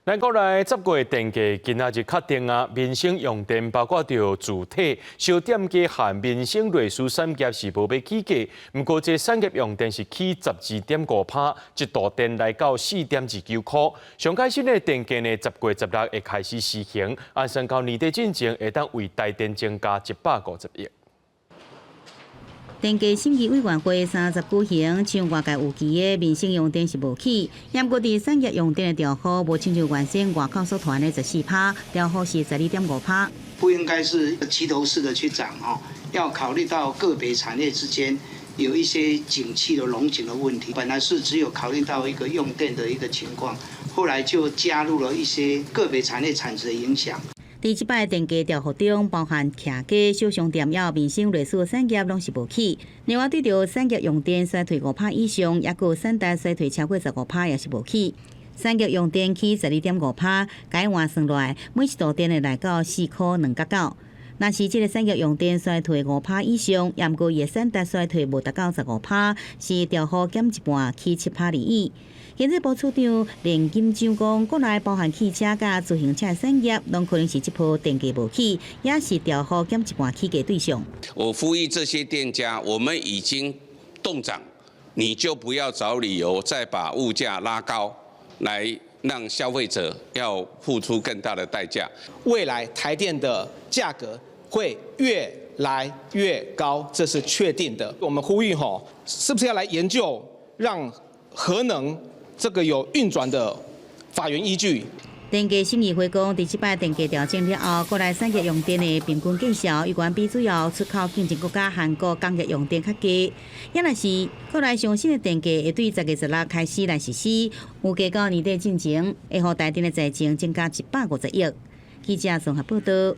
咱国内10月电价今仔日确定啊，民生用电包括着主体、小店家和民生类似产业是无要起价，不过这产业用电是起12.5%，一度电来到4.29块。上开新的电价呢，10月16会开始施行，按算到年底进前会当为台电增加150亿。电价审议委员会30举行，像外界有期的民生用电是无起，严格伫产业用电的调幅无亲像原先外口所传的14%，调幅是12.5%。不应该是齐头式的去涨哈，要考虑到个别产业之间有一些景气的龙井的问题。本来是只有考虑到一个用电的一个情况，后来就加入了一些个别产业产值的影响。第7摆电价调幅中，包含徛街、小商店也有民生类似产业拢是无起。另外，对着产业用电衰退5%以上，也有产贷衰退超过15%也是无起。产业用电起12.5%，改换算落来，每一度电会来到4块2角9。若是这个产业用电衰退5%以上，也毋过伊的产贷衰退无达到15%，是调幅减一半，起7%而已。经济部处长连金章讲，国内包含汽车甲自行车产业，拢可能是这波电价无起，也是调幅减一半起价对象。我呼吁这些店家，我们已经动涨，你就不要找理由再把物价拉高，来让消费者要付出更大的代价。未来台电的价格会越来越高，这是确定的。我们呼吁是不是要来研究让核能这个有运转的法源依据？电价审议会讲，第7摆电价调整了后，国内产业用电的平均计销，有关比主要出口竞争国家韩国工业用电较低。也若是国内上新的电价会对10月16开始来实施，有加到年底进前，会予台电的财政增加150亿。记者综合报道。